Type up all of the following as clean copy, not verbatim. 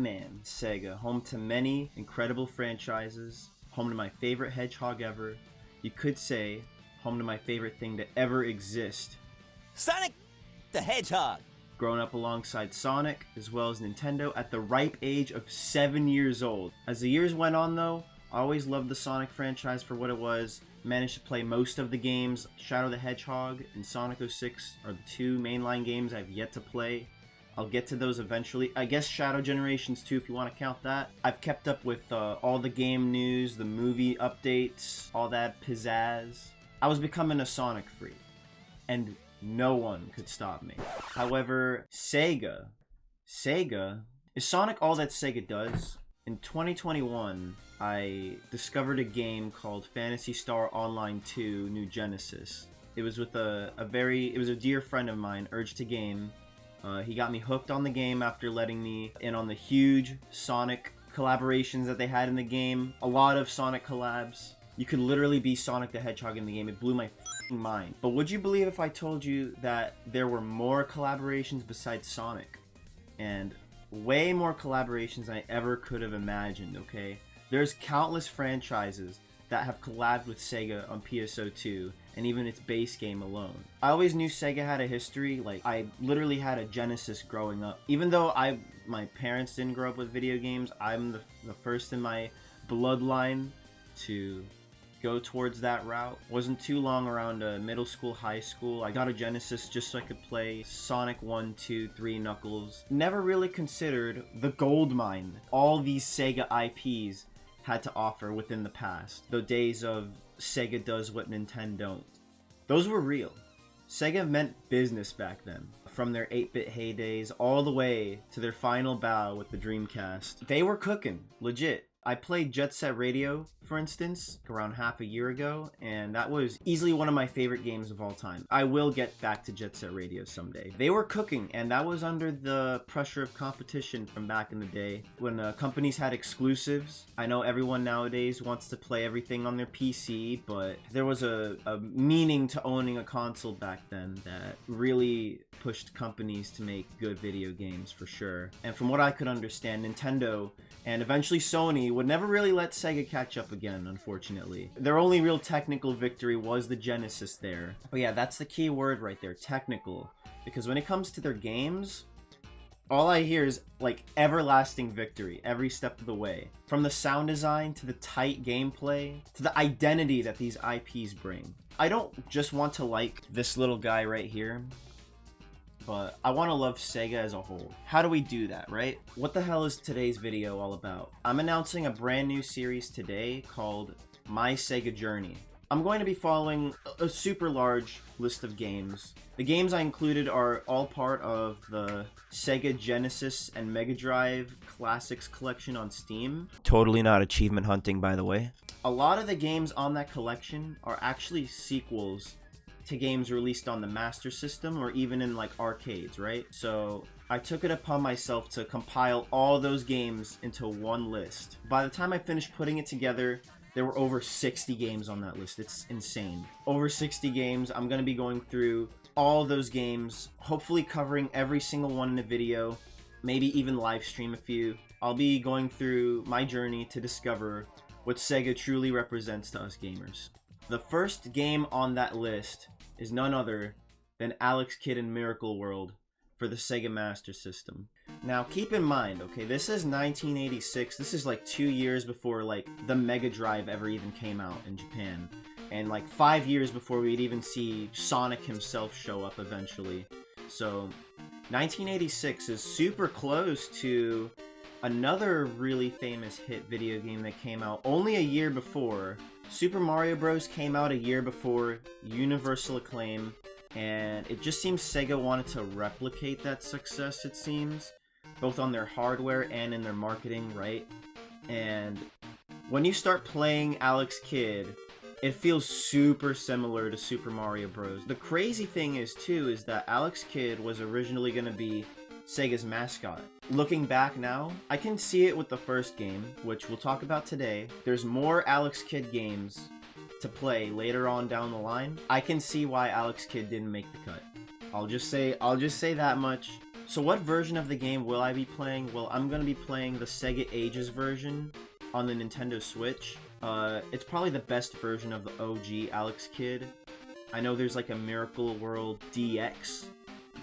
man, SEGA, home to many incredible franchises, home to my favorite hedgehog ever. You could say home to my favorite thing to ever exist. Sonic the Hedgehog! Growing up alongside Sonic, as well as Nintendo, at the ripe age of 7 years old. As the years went on though, I always loved the Sonic franchise for what it was. Managed to play most of the games. Shadow the Hedgehog and Sonic 06 are the two mainline games I've yet to play. I'll get to those eventually. I guess Shadow Generations too, if you want to count that. I've kept up with all the game news, the movie updates, all that pizzazz. I was becoming a Sonic freak, and no one could stop me. However, Sega, is Sonic all that Sega does? In 2021, I discovered a game called Phantasy Star Online 2 New Genesis. It was with a dear friend of mine, Urge to Game. He got me hooked on the game after letting me in on the huge Sonic collaborations that they had in the game. A lot of Sonic collabs. You could literally be Sonic the Hedgehog in the game. It blew my f***ing mind. But would you believe if I told you that there were more collaborations besides Sonic? And way more collaborations than I ever could have imagined, okay? There's countless franchises that have collabed with Sega on PSO2 and even its base game alone. I always knew Sega had a history. Like, I literally had a Genesis growing up. Even though my parents didn't grow up with video games, I'm the first in my bloodline to go towards that route. Wasn't too long around middle school, high school. I got a Genesis just so I could play Sonic 1, 2, 3, Knuckles. Never really considered the gold mine all these Sega IPs had to offer within the past. The days of Sega does what Nintendo don't. Those were real. Sega meant business back then. From their 8-bit heydays all the way to their final bow with the Dreamcast. They were cooking, legit. I played Jet Set Radio, for instance, around half a year ago, and that was easily one of my favorite games of all time. I will get back to Jet Set Radio someday. They were cooking, and that was under the pressure of competition from back in the day, when companies had exclusives. I know everyone nowadays wants to play everything on their PC, but there was a meaning to owning a console back then that really pushed companies to make good video games, for sure. And from what I could understand, Nintendo and eventually Sony would never really let Sega catch up again, unfortunately. Their only real technical victory was the Genesis there. But yeah, that's the key word right there, technical. Because when it comes to their games, all I hear is like everlasting victory every step of the way. From the sound design to the tight gameplay to the identity that these IPs bring. I don't just want to like this little guy right here, but I want to love Sega as a whole. How do we do that, right? What the hell is today's video all about? I'm announcing a brand new series today called My SEGA Journey. I'm going to be following a super large list of games. The games I included are all part of the SEGA Genesis and Mega Drive Classics collection on Steam. Totally not achievement hunting, by the way. A lot of the games on that collection are actually sequels to games released on the Master System or even in like arcades, right? So I took it upon myself to compile all those games into one list. By the time I finished putting it together, there were over 60 games on that list. It's insane. Over 60 games. I'm going to be going through all those games, hopefully covering every single one in a video, maybe even live stream a few. I'll be going through my journey to discover what Sega truly represents to us gamers. The first game on that list is none other than Alex Kidd in Miracle World for the Sega Master System. Now keep in mind, okay, this is 1986. This is like 2 years before like the Mega Drive ever even came out in Japan. And like 5 years before we'd even see Sonic himself show up eventually. So 1986 is super close to another really famous hit video game that came out only a year before. Super Mario Bros. Came out a year before, universal acclaim, and it just seems Sega wanted to replicate that success, it seems, both on their hardware and in their marketing, right? And when you start playing Alex Kidd, it feels super similar to Super Mario Bros. The crazy thing is, too, is that Alex Kidd was originally going to be Sega's mascot. Looking back now, I can see it with the first game, which we'll talk about today. There's more Alex Kidd games to play later on down the line. I can see why Alex Kidd didn't make the cut. I'll just say that much. So what version of the game will I be playing? Well, I'm going to be playing the SEGA Ages version on the Nintendo Switch. It's probably the best version of the OG Alex Kidd. I know there's like a Miracle World DX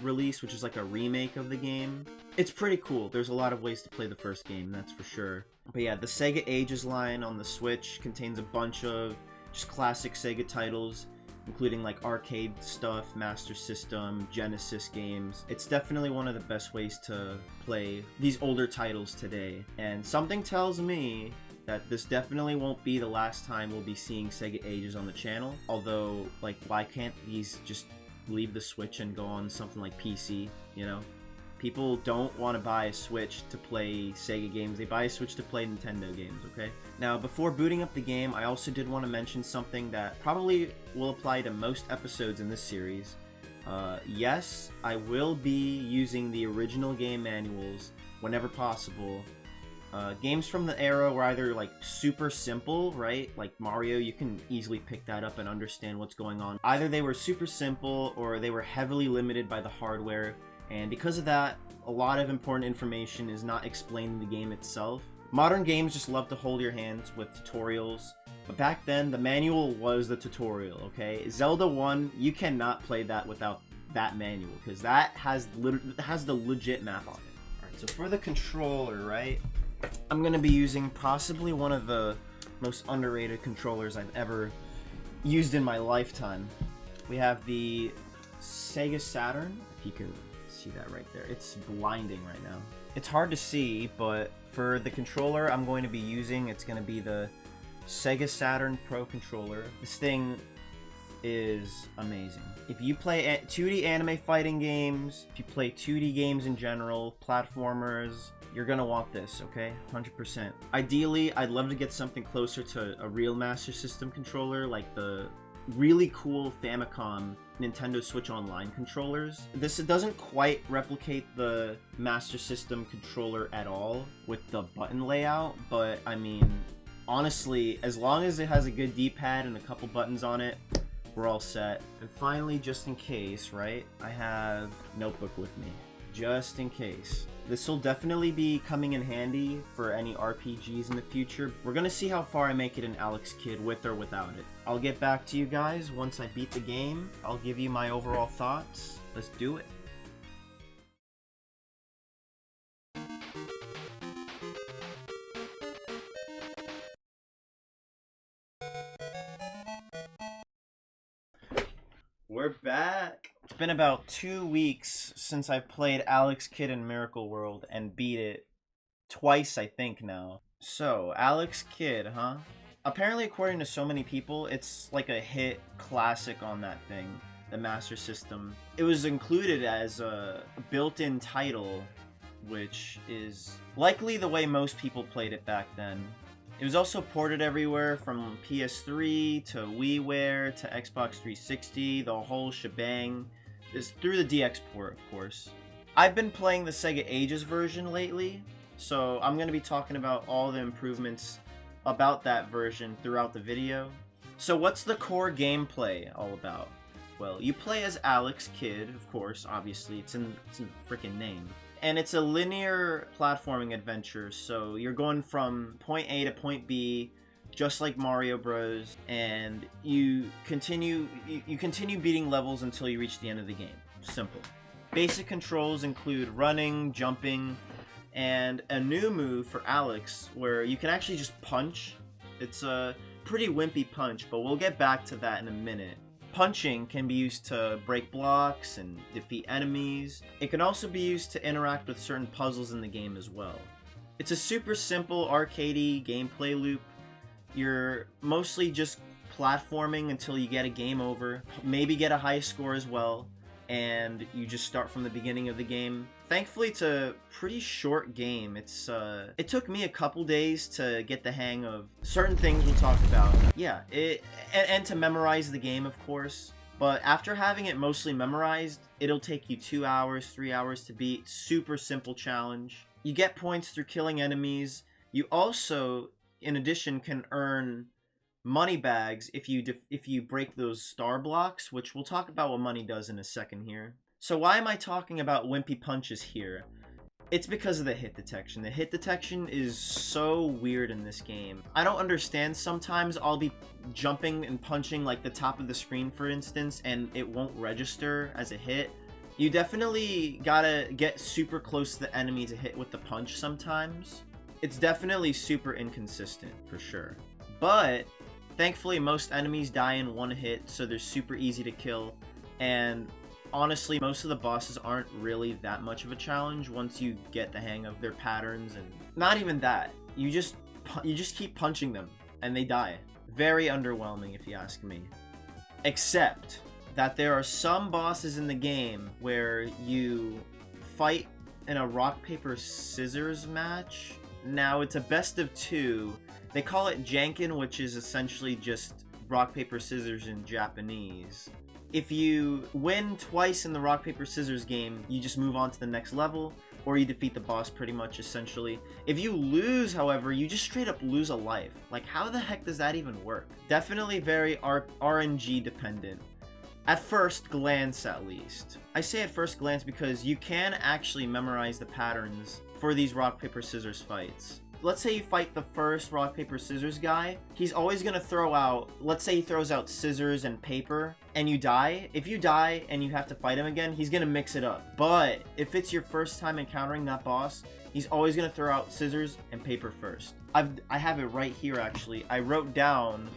release, which is like a remake of the game. It's pretty cool. There's a lot of ways to play the first game, that's for sure. But yeah, the SEGA Ages line on the Switch contains a bunch of just classic SEGA titles, including like arcade stuff, Master System, Genesis games. It's definitely one of the best ways to play these older titles today. And something tells me that this definitely won't be the last time we'll be seeing SEGA Ages on the channel. Although, like, why can't these just leave the Switch and go on something like PC, you know? People don't want to buy a Switch to play SEGA games. They buy a Switch to play Nintendo games, okay? Now, before booting up the game, I also did want to mention something that probably will apply to most episodes in this series. Yes, I will be using the original game manuals whenever possible. Games from the era were either like super simple, right? Like Mario, you can easily pick that up and understand what's going on. Either they were super simple or they were heavily limited by the hardware. And because of that, a lot of important information is not explained in the game itself. Modern games just love to hold your hands with tutorials, but back then, the manual was the tutorial, okay? Zelda 1, you cannot play that without that manual, because that has the legit map on it. Alright, so for the controller, right, I'm going to be using possibly one of the most underrated controllers I've ever used in my lifetime. We have the SEGA Saturn, if you can see that right there. It's blinding right now. It's hard to see, but for the controller I'm going to be using, it's going to be the SEGA Saturn Pro controller. This thing is amazing. If you play 2D anime fighting games, if you play 2D games in general, platformers, you're gonna want this, okay? 100%. Ideally, I'd love to get something closer to a real Master System controller, like the really cool Famicom Nintendo Switch Online controllers. This doesn't quite replicate the Master System controller at all with the button layout, but I mean, honestly, as long as it has a good D-pad and a couple buttons on it, we're all set. And finally, just in case, right, I have notebook with me, just in case. This will definitely be coming in handy for any RPGs in the future. We're gonna see how far I make it in Alex Kidd with or without it. I'll get back to you guys once I beat the game. I'll give you my overall thoughts. Let's do it. We're back! It's been about 2 weeks since I played Alex Kidd in Miracle World and beat it twice, I think, now. So, Alex Kidd, huh? Apparently, according to so many people, it's like a hit classic on that thing, the Master System. It was included as a built-in title, which is likely the way most people played it back then. It was also ported everywhere from PS3 to WiiWare to Xbox 360, the whole shebang. Is through the DX port, of course. I've been playing the SEGA Ages version lately, so I'm going to be talking about all the improvements about that version throughout the video. So what's the core gameplay all about? Well, you play as Alex Kidd, of course, obviously, it's in the freaking name. And it's a linear platforming adventure, so you're going from point A to point B, just like Mario Bros. And you continue beating levels until you reach the end of the game. Simple. Basic controls include running, jumping, and a new move for Alex where you can actually just punch. It's a pretty wimpy punch, but we'll get back to that in a minute. Punching can be used to break blocks and defeat enemies. It can also be used to interact with certain puzzles in the game as well. It's a super simple arcadey gameplay loop. You're mostly just platforming until you get a game over, maybe get a high score as well, and you just start from the beginning of the game. Thankfully, it's a pretty short game. It took me a couple days to get the hang of certain things we'll talk about. Yeah, and to memorize the game, of course. But after having it mostly memorized, it'll take you 2 hours, 3 hours to beat. Super simple challenge. You get points through killing enemies. You also, in addition, can earn money bags if you break those star blocks, which we'll talk about what money does in a second here. So why am I talking about wimpy punches here? It's because of the hit detection. The hit detection is so weird in this game. I don't understand. Sometimes I'll be jumping and punching like the top of the screen, for instance, and it won't register as a hit. You definitely gotta get super close to the enemy to hit with the punch sometimes. It's definitely super inconsistent, for sure. But thankfully, most enemies die in one hit, so they're super easy to kill. And honestly, most of the bosses aren't really that much of a challenge once you get the hang of their patterns. And not even that, you just keep punching them and they die. Very underwhelming, if you ask me. Except that there are some bosses in the game where you fight in a rock paper scissors match. Now it's a best of 2. They call it Janken, which is essentially just rock paper scissors in Japanese. If you win twice in the rock paper scissors game, you just move on to the next level, or you defeat the boss pretty much, essentially. If you lose, however, you just straight up lose a life. Like, how the heck does that even work? Definitely very RNG dependent. At first glance, at least. I say at first glance because you can actually memorize the patterns for these rock paper scissors fights. Let's say you fight the first rock paper scissors guy, he's always gonna throw out, let's say he throws out scissors and paper, and you die. If you die and you have to fight him again, he's gonna mix it up. But if it's your first time encountering that boss, he's always gonna throw out scissors and paper first. I have it right here, actually. I wrote down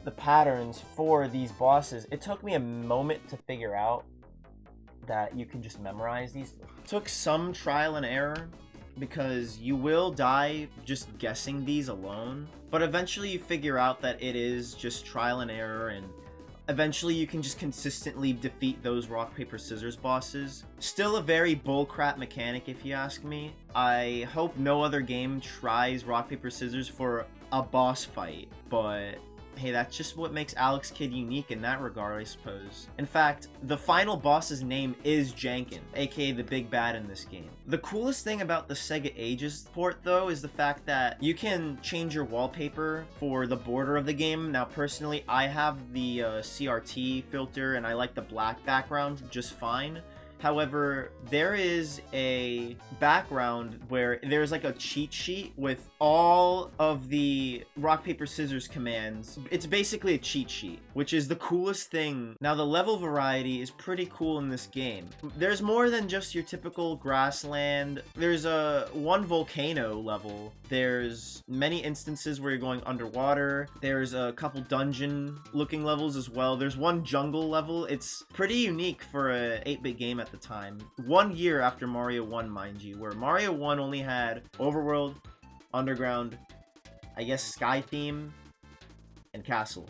the patterns for these bosses. It took me a moment to figure out that you can just memorize these. It took some trial and error, because you will die just guessing these alone, but eventually you figure out that it is just trial and error, and eventually you can just consistently defeat those rock paper scissors bosses. Still a very bullcrap mechanic, if you ask me. I hope no other game tries rock paper scissors for a boss fight, but hey, that's just what makes Alex Kidd unique in that regard, I suppose. In fact, the final boss's name is Janken, aka the big bad in this game. The coolest thing about the Sega Ages port, though, is the fact that you can change your wallpaper for the border of the game. Now, personally, I have the CRT filter, and I like the black background just fine. However, there is a background where there's like a cheat sheet with all of the rock, paper, scissors commands. It's basically a cheat sheet, which is the coolest thing. Now, the level variety is pretty cool in this game. There's more than just your typical grassland. There's one volcano level. There's many instances where you're going underwater. There's a couple dungeon looking levels as well. There's one jungle level. It's pretty unique for a 8-bit game at the time. 1 year after Mario 1, mind you, where Mario 1 only had overworld, underground, I guess sky theme, and castle.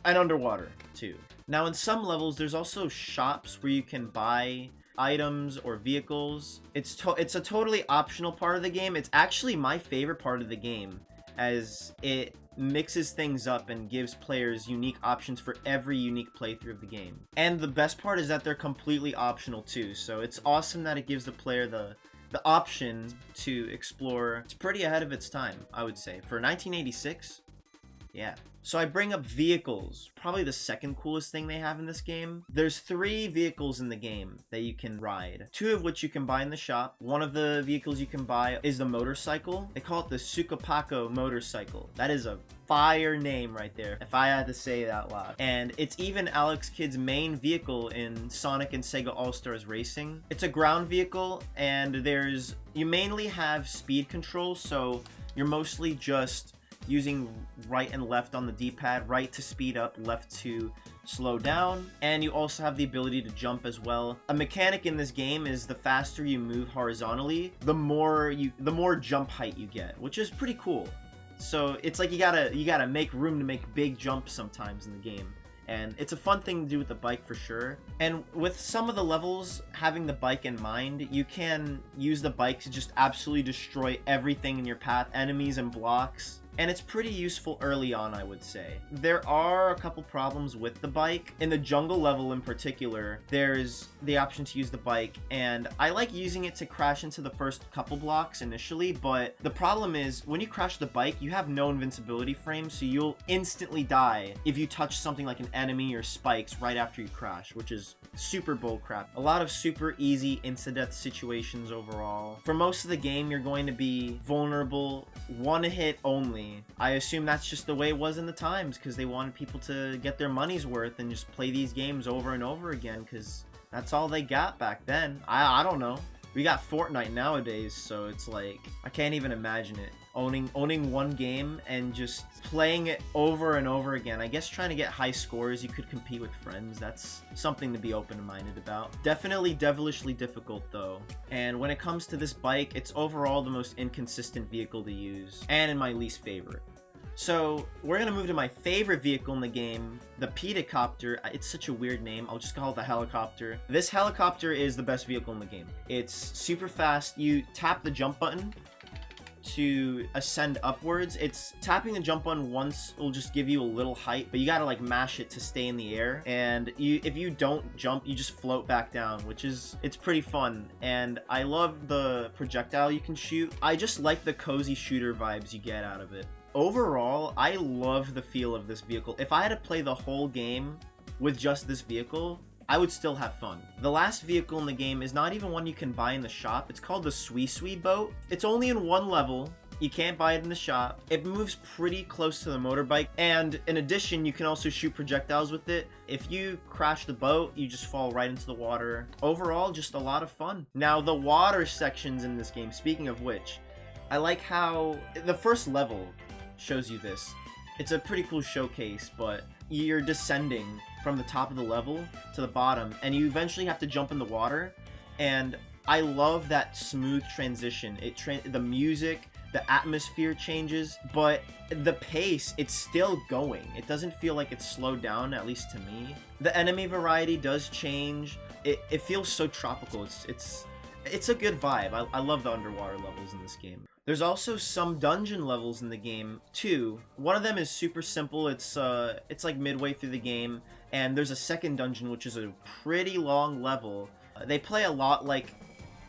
And underwater, too. Now, in some levels, there's also shops where you can buy items or vehicles. It's a totally optional part of the game. It's actually my favorite part of the game, as it mixes things up and gives players unique options for every unique playthrough of the game. And the best part is that they're completely optional too, so it's awesome that it gives the player the option to explore. It's pretty ahead of its time, I would say. For 1986, yeah. So I bring up vehicles, probably the second coolest thing they have in this game. There's 3 vehicles in the game that you can ride, 2 of which you can buy in the shop. One of the vehicles you can buy is the motorcycle. They call it the Sukapako motorcycle. That is a fire name right there, if I had to say it out loud. And it's even Alex Kidd's main vehicle in Sonic and Sega All-Stars Racing. It's a ground vehicle, and you mainly have speed control, so you're mostly just using right and left on the D-pad, right to speed up, left to slow down, and you also have the ability to jump as well. A mechanic in this game is the faster you move horizontally, the more jump height you get, which is pretty cool. So it's like you gotta make room to make big jumps sometimes in the game. And it's a fun thing to do with the bike for sure. And with some of the levels having the bike in mind, you can use the bike to just absolutely destroy everything in your path, enemies and blocks. and it's pretty useful early on, I would say. There are a couple problems with the bike. In the jungle level in particular, there's the option to use the bike, and I like using it to crash into the first couple blocks initially, but the problem is when you crash the bike, you have no invincibility frame, so you'll instantly die if you touch something like an enemy or spikes right after you crash, which is super bullcrap. A lot of super easy insta-death situations overall. For most of the game, you're going to be vulnerable, one hit only. I assume that's just the way it was in the times, because they wanted people to get their money's worth and just play these games over and over again, because that's all they got back then. I don't know. We got Fortnite nowadays, so it's like, I can't even imagine it. Owning one game and just playing it over and over again. I guess trying to get high scores, you could compete with friends. That's something to be open-minded about. Definitely devilishly difficult though. And when it comes to this bike, it's overall the most inconsistent vehicle to use, and in my least favorite. So we're gonna move to my favorite vehicle in the game, the Pedicopter. It's such a weird name. I'll just call it the helicopter. This helicopter is the best vehicle in the game. It's super fast. You tap the jump button to ascend upwards. It's tapping the jump button once will just give you a little height, but you gotta like mash it to stay in the air, and if you don't jump, you just float back down, which is, it's pretty fun. And I love the projectile you can shoot. I just like the cozy shooter vibes you get out of it. Overall, I love the feel of this vehicle. If I had to play the whole game with just this vehicle, I would still have fun. The last vehicle in the game is not even one you can buy in the shop. It's called the Sui Sui boat. It's only in one level. You can't buy it in the shop. It moves pretty close to the motorbike, and in addition, you can also shoot projectiles with it. If you crash the boat, you just fall right into the water. Overall, just a lot of fun. Now, the water sections in this game, speaking of which, I like how the first level shows you this. It's a pretty cool showcase, but you're descending from the top of the level to the bottom, and you eventually have to jump in the water, and I love that smooth transition. The music, the atmosphere changes, but the pace, it's still going. It doesn't feel like it's slowed down, at least to me. The enemy variety does change. It feels so tropical. It's a good vibe. I love the underwater levels in this game. There's also some dungeon levels in the game too. One of them is super simple. It's like midway through the game, and there's a second dungeon which is a pretty long level. They play a lot like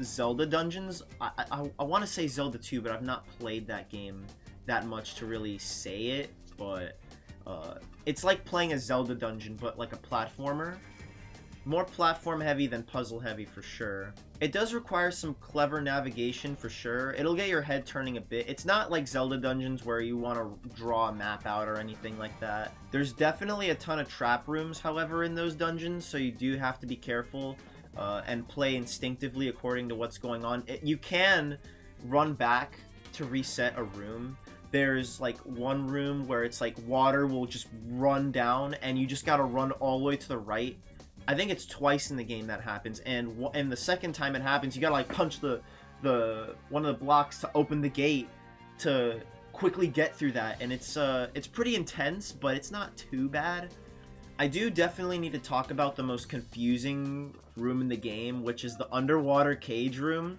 Zelda dungeons. I want to say Zelda 2, but I've not played that game that much to really say it, but it's like playing a Zelda dungeon, but like a platformer. More platform heavy than puzzle heavy for sure. It does require some clever navigation for sure. It'll get your head turning a bit. It's not like Zelda dungeons where you want to draw a map out or anything like that. There's definitely a ton of trap rooms, however, in those dungeons, so you do have to be careful and play instinctively according to what's going on. You can run back to reset a room. There's like one room where it's like water will just run down, and you just gotta run all the way to the right. I think it's twice in the game that happens, and the second time it happens, you gotta like punch the one of the blocks to open the gate to quickly get through that, and it's pretty intense, but it's not too bad. I do definitely need to talk about the most confusing room in the game, which is the underwater cage room.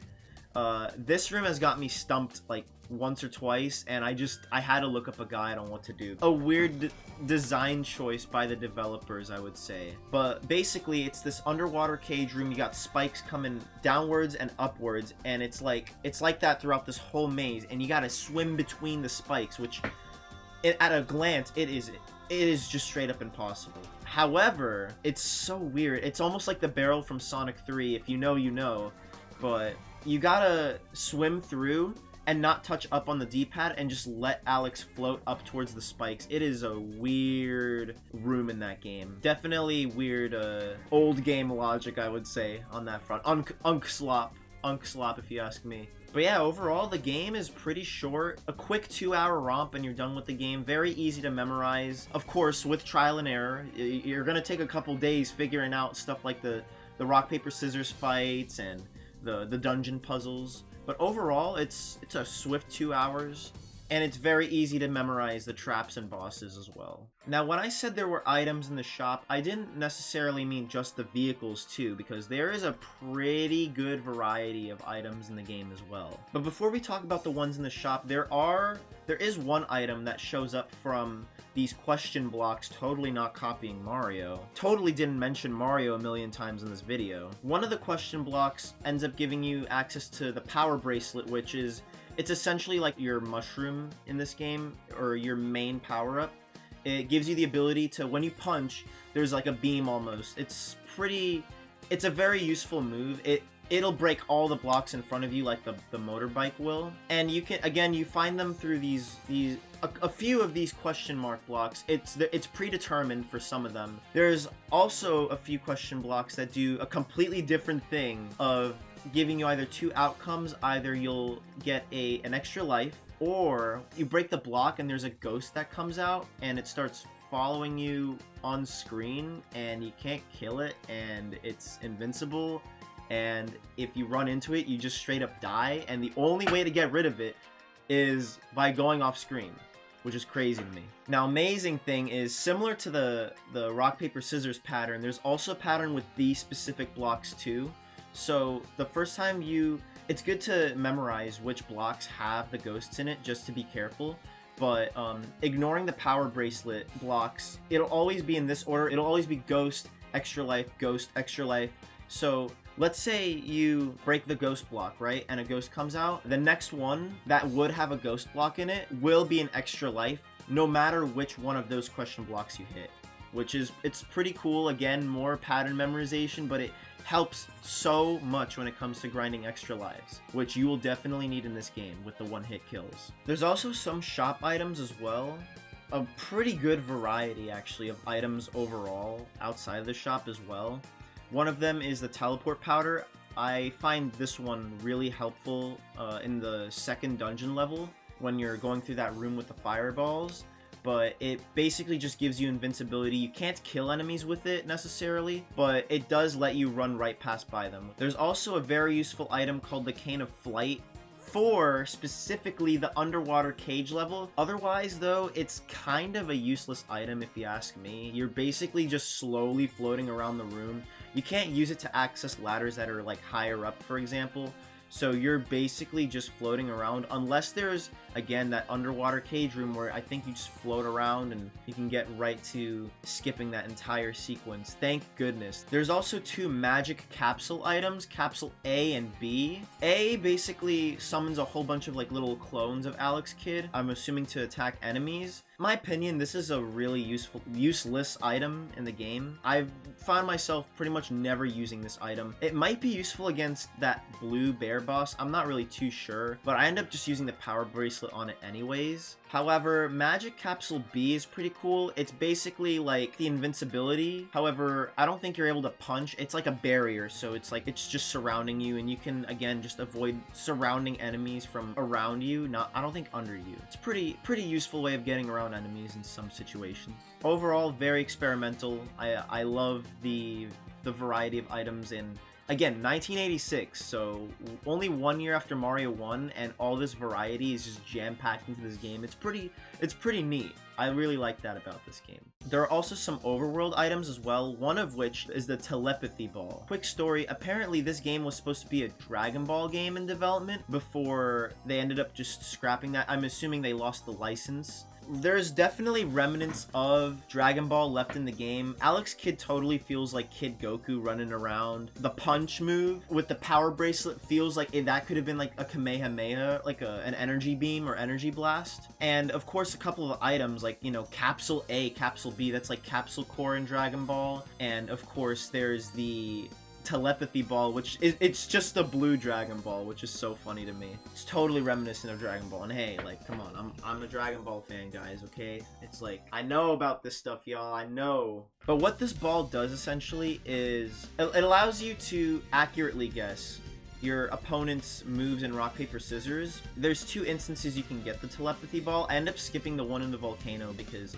This room has got me stumped like once or twice, and I had to look up a guide on what to do. A weird design choice by the developers, I would say. But basically, it's this underwater cage room. You got spikes coming downwards and upwards, and it's like that throughout this whole maze, and you gotta swim between the spikes, which at a glance, it is just straight up impossible. However, it's so weird. It's almost like the barrel from Sonic 3. If you know, you know. But you gotta swim through and not touch up on the D-pad and just let Alex float up towards the spikes. It is a weird room in that game. Definitely weird old game logic, I would say, on that front. Unk slop if you ask me. But yeah, overall the game is pretty short. A quick 2-hour romp and you're done with the game. Very easy to memorize. Of course, with trial and error, you're gonna take a couple days figuring out stuff like the rock, paper, scissors fights and the dungeon puzzles. But overall, it's a swift 2 hours. and it's very easy to memorize the traps and bosses as well. Now, when I said there were items in the shop, I didn't necessarily mean just the vehicles too, because there is a pretty good variety of items in the game as well. But before we talk about the ones in the shop, there is one item that shows up from these question blocks, totally not copying Mario. Totally didn't mention Mario a million times in this video. One of the question blocks ends up giving you access to the power bracelet, which is, it's essentially like your mushroom in this game, or your main power-up. It gives you the ability to, when you punch, there's like a beam almost. It's a very useful move. It'll break all the blocks in front of you like the motorbike will. And you can, again, you find them through a few of these question mark blocks. It's predetermined for some of them. There's also a few question blocks that do a completely different thing of giving you either two outcomes. Either you'll get an extra life, or you break the block and there's a ghost that comes out and it starts following you on screen and you can't kill it and it's invincible. And if you run into it, you just straight up die, and the only way to get rid of it is by going off screen, which is crazy to me. Now, amazing thing is, similar to the rock, paper, scissors pattern, there's also a pattern with these specific blocks too. So the first time it's good to memorize which blocks have the ghosts in it, just to be careful. But ignoring the power bracelet blocks, it'll always be in this order. It'll always be ghost, extra life, ghost, extra life. So let's say you break the ghost block, right? And a ghost comes out. The next one that would have a ghost block in it will be an extra life, no matter which one of those question blocks you hit. It's pretty cool. Again, more pattern memorization, but it helps so much when it comes to grinding extra lives, which you will definitely need in this game with the one-hit kills. There's also some shop items as well. A pretty good variety, actually, of items overall outside of the shop as well. One of them is the teleport powder. I find this one really helpful in the second dungeon level when you're going through that room with the fireballs. But it basically just gives you invincibility. You can't kill enemies with it necessarily, but it does let you run right past by them. There's also a very useful item called the Cane of Flight for specifically the underwater cage level. Otherwise though, it's kind of a useless item if you ask me. You're basically just slowly floating around the room. You can't use it to access ladders that are like higher up, for example. So you're basically just floating around, unless there's, again, that underwater cage room where I think you just float around and you can get right to skipping that entire sequence. Thank goodness. There's also two magic capsule items, capsule A and B. A basically summons a whole bunch of like little clones of Alex Kidd, I'm assuming to attack enemies. In my opinion, this is a really useless item in the game. I've found myself pretty much never using this item. It might be useful against that blue bear boss, I'm not really too sure, but I end up just using the power bracelet on it anyways. However, Magic Capsule B is pretty cool. It's basically like the invincibility. However, I don't think you're able to punch. It's like a barrier, so it's like it's just surrounding you, and you can, again, just avoid surrounding enemies from around you, I don't think under you. It's pretty useful way of getting around enemies in some situations. Overall, very experimental. I love the variety of items, and again, 1986, so only 1 year after Mario 1, and all this variety is just jam-packed into this game. It's pretty neat. I really like that about this game. There are also some overworld items as well, one of which is the telepathy ball. Quick story, apparently this game was supposed to be a Dragon Ball game in development before they ended up just scrapping that. I'm assuming they lost the license. There's definitely remnants of Dragon Ball left in the game. Alex Kidd totally feels like Kid Goku running around. The punch move with the power bracelet feels like that could have been like a Kamehameha, like an energy beam or energy blast. And of course, a couple of items like, you know, Capsule A, Capsule B, that's like Capsule Core in Dragon Ball. And of course, there's the telepathy ball, which it's just a blue Dragon Ball, which is so funny to me. It's totally reminiscent of Dragon Ball, and hey, like, come on, I'm a Dragon Ball fan, guys, okay? It's like, I know about this stuff, y'all, I know. But what this ball does essentially is it allows you to accurately guess, your opponent's moves in rock, paper, scissors. There's 2 instances you can get the telepathy ball. I end up skipping the one in the volcano because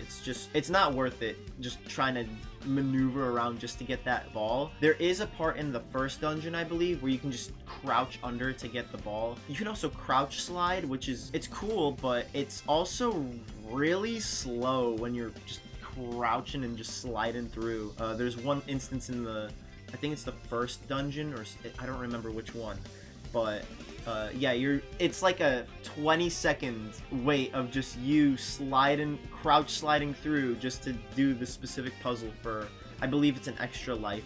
it's not worth it just trying to maneuver around just to get that ball. There is a part in the first dungeon, I believe, where you can just crouch under to get the ball. You can also crouch slide, which is, it's cool, but it's also really slow when you're just crouching and just sliding through. There's one instance in I think it's the first dungeon, or I don't remember which one, but yeah, it's like a 20-second wait of just you crouch sliding through just to do the specific puzzle for, I believe it's an extra life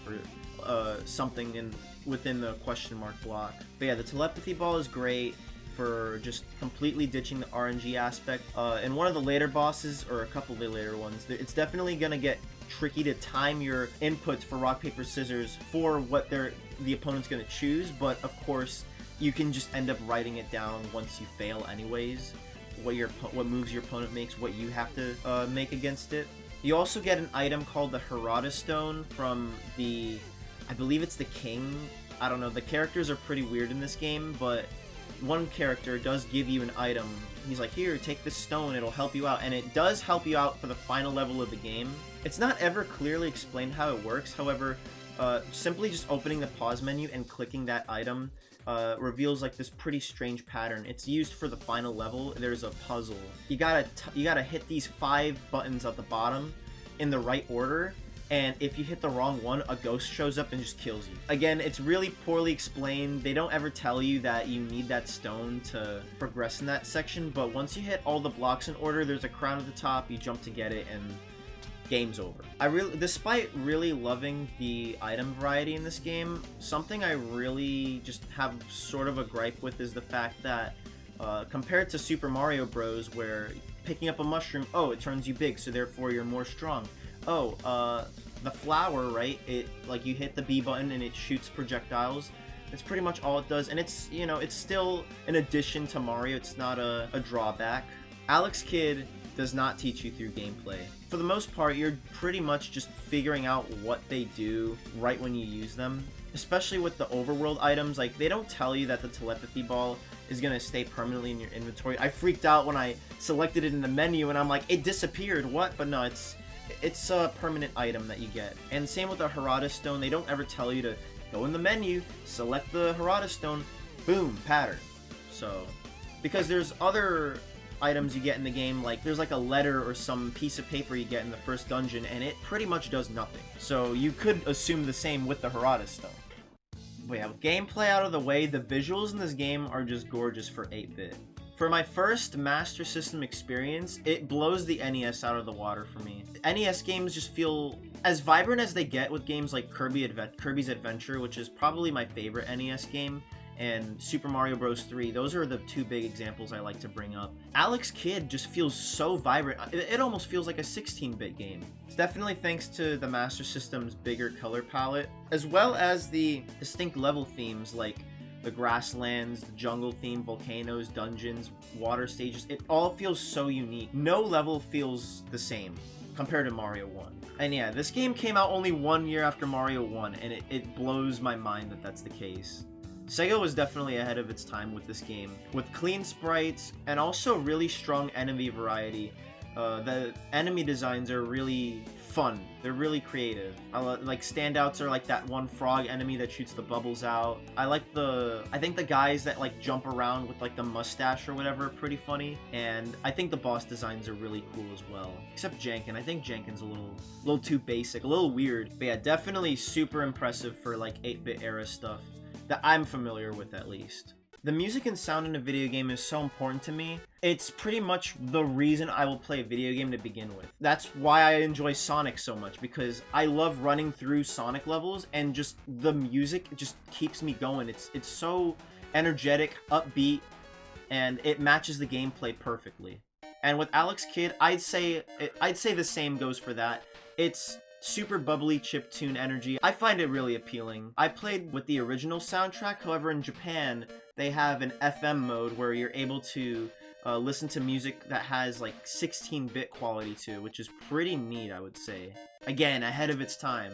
or something within the question mark block. But yeah, the telepathy ball is great for just completely ditching the RNG aspect. And one of the later bosses, or a couple of the later ones, it's definitely gonna get tricky to time your inputs for rock, paper, scissors for what the opponent's gonna choose, but of course you can just end up writing it down once you fail anyways, what moves your opponent makes, what you have to make against it. You also get an item called the Harada Stone from I believe it's the king. I don't know, the characters are pretty weird in this game, but one character does give you an item. He's like, here, take this stone, it'll help you out, and it does help you out for the final level of the game. It's not ever clearly explained how it works, however, simply just opening the pause menu and clicking that item reveals like this pretty strange pattern. It's used for the final level. There's a puzzle. You gotta hit these 5 buttons at the bottom in the right order, and if you hit the wrong one, a ghost shows up and just kills you. Again, it's really poorly explained. They don't ever tell you that you need that stone to progress in that section, but once you hit all the blocks in order, there's a crown at the top, you jump to get it, and game's over. Despite really loving the item variety in this game, something I really just have sort of a gripe with is the fact that compared to Super Mario Bros, where picking up a mushroom, oh, it turns you big, so therefore you're more strong. Oh, the flower, right? It, like, you hit the B button and it shoots projectiles. That's pretty much all it does, and it's, you know, it's still an addition to Mario. It's not a drawback. Alex Kidd does not teach you through gameplay. For the most part, you're pretty much just figuring out what they do right when you use them. Especially with the overworld items, like, they don't tell you that the telepathy ball is gonna stay permanently in your inventory. I freaked out when I selected it in the menu and I'm like, it disappeared, what? But no, it's a permanent item that you get. And same with the Harada Stone, they don't ever tell you to go in the menu, select the Harada Stone, boom, pattern. So, because there's other items you get in the game, like there's like a letter or some piece of paper you get in the first dungeon, and it pretty much does nothing. So you could assume the same with the Harada Stone. But yeah, with gameplay out of the way, the visuals in this game are just gorgeous for 8-bit. For my first Master System experience, it blows the NES out of the water for me. NES games just feel as vibrant as they get with games like Kirby's Adventure, which is probably my favorite NES game, and Super Mario Bros. 3. Those are the 2 big examples I like to bring up. Alex Kidd just feels so vibrant. It almost feels like a 16-bit game. It's definitely thanks to the Master System's bigger color palette, as well as the distinct level themes like the grasslands, the jungle theme, volcanoes, dungeons, water stages. It all feels so unique. No level feels the same compared to Mario 1. And yeah, this game came out only 1 year after Mario 1, and it blows my mind that that's the case. SEGA was definitely ahead of its time with this game, with clean sprites and also really strong enemy variety. The enemy designs are really fun. They're really creative. Like, standouts are like that one frog enemy that shoots the bubbles out. I think the guys that like jump around with like the mustache or whatever are pretty funny. And I think the boss designs are really cool as well. Except Jenkin. I think Jenkin's a little too basic, a little weird. But yeah, definitely super impressive for like 8-bit era stuff that I'm familiar with, at least. The music and sound in a video game is so important to me. It's pretty much the reason I will play a video game to begin with. That's why I enjoy Sonic so much, because I love running through Sonic levels, and just the music just keeps me going. It's so energetic, upbeat, and it matches the gameplay perfectly. And with Alex Kidd, I'd say the same goes for that. It's super bubbly chiptune energy. I find it really appealing. I played with the original soundtrack, however in Japan they have an FM mode where you're able to listen to music that has like 16-bit quality to it, which is pretty neat, I would say. Again, ahead of its time.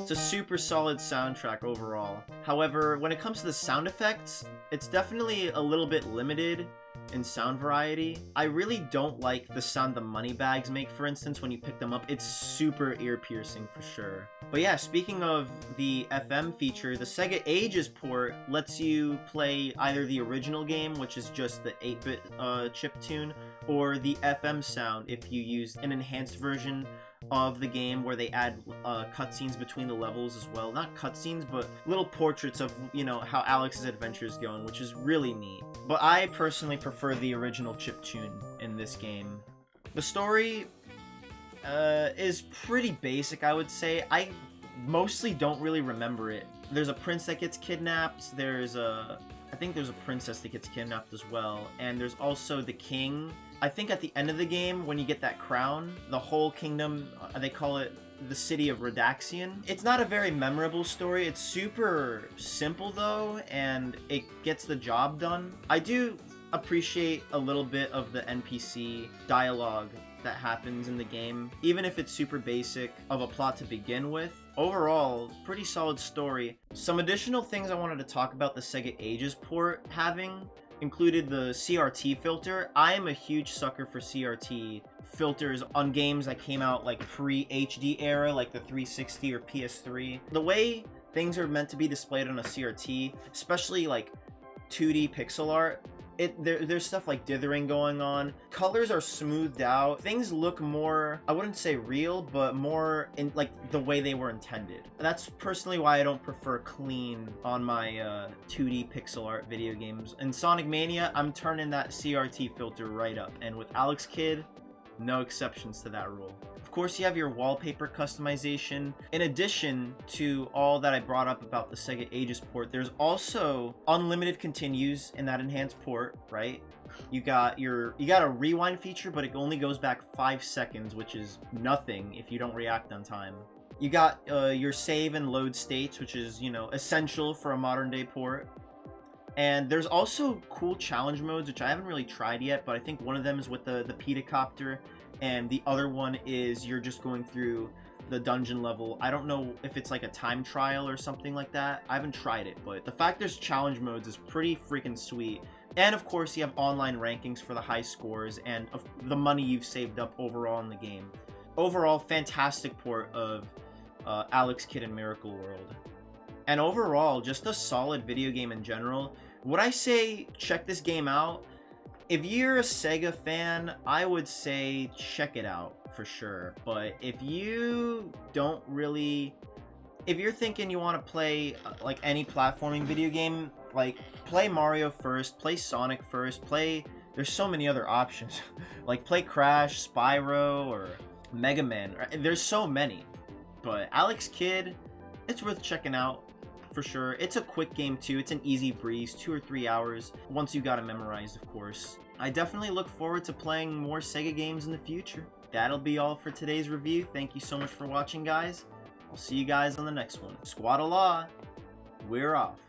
It's a super solid soundtrack overall. However, when it comes to the sound effects, it's definitely a little bit limited in sound variety. I really don't like the sound the money bags make, for instance, when you pick them up. It's super ear-piercing for sure. But yeah, speaking of the FM feature, the SEGA Ages port lets you play either the original game, which is just the 8-bit chiptune, or the FM sound if you use an enhanced version of the game where they add cutscenes between the levels as well. Not cutscenes, but little portraits of, you know, how Alex's adventure is going, which is really neat. But I personally prefer the original chiptune in this game. The story is pretty basic, I would say. I mostly don't really remember it. There's a prince that gets kidnapped. I think there's a princess that gets kidnapped as well. And there's also the king. I think at the end of the game, when you get that crown, the whole kingdom, they call it the city of Redaxian. It's not a very memorable story. It's super simple though, and it gets the job done. I do appreciate a little bit of the NPC dialogue that happens in the game, even if it's super basic of a plot to begin with. Overall, pretty solid story. Some additional things I wanted to talk about the SEGA Ages port having included the CRT filter. I am a huge sucker for CRT filters on games that came out like pre-HD era, like the 360 or PS3. The way things are meant to be displayed on a CRT, especially like 2D pixel art, there's stuff like dithering going on. Colors are smoothed out. Things look more, I wouldn't say real, but more in like the way they were intended. That's personally why I don't prefer clean on my 2D pixel art video games. In Sonic Mania, I'm turning that CRT filter right up. And with Alex Kidd, no exceptions to that rule. Of course, you have your wallpaper customization. In addition to all that I brought up about the SEGA Ages port, there's also unlimited continues in that enhanced port, right? You got a rewind feature, but it only goes back 5 seconds, which is nothing if you don't react on time. You got your save and load states, which is, you know, essential for a modern day port. And there's also cool challenge modes, which I haven't really tried yet, but I think one of them is with the Pedicopter, and the other one is you're just going through the dungeon level. I don't know if it's like a time trial or something like that. I haven't tried it, but the fact there's challenge modes is pretty freaking sweet. And of course, you have online rankings for the high scores and of the money you've saved up overall in the game. Overall, fantastic port of Alex Kidd in Miracle World. And overall, just a solid video game in general. Would I say check this game out? If you're a SEGA fan, I would say check it out for sure. But if you don't really... If you're thinking you want to play like any platforming video game, like play Mario first, play Sonic first, there's so many other options. Like play Crash, Spyro, or Mega Man. There's so many. But Alex Kidd, it's worth checking out. For sure. It's a quick game too. It's an easy breeze, 2 or 3 hours, once you got it memorized, of course. I definitely look forward to playing more SEGA games in the future. That'll be all for today's review. Thank you so much for watching, guys. I'll see you guys on the next one. Squad-a-law, we're off.